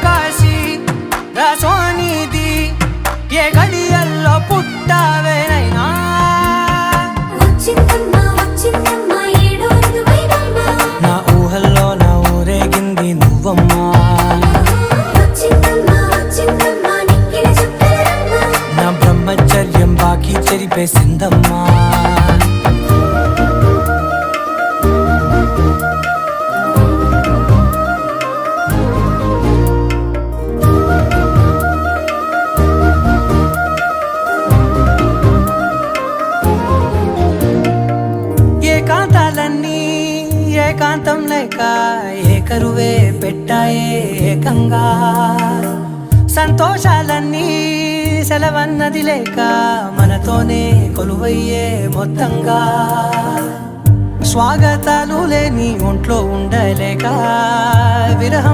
కాశీ రసోనిది ఏ గడియల్లో పుట్టావేనైనా నా ఊహల్లో నా ఊరేగింది నువ్వమ్మా నా బ్రహ్మచర్యం బాకీ చెరిపేసిందమ్మా ఏకాంతాలన్నీ ఏకాంతం లేక ఏకరువే పెట్టాయే ఏకంగా సంతోషాలన్నీ సెలవన్నది లేక మనతోనే కొలువయ్యే మొత్తంగా స్వాగతాలు లేని ఒంట్లో ఉండలేక విరహం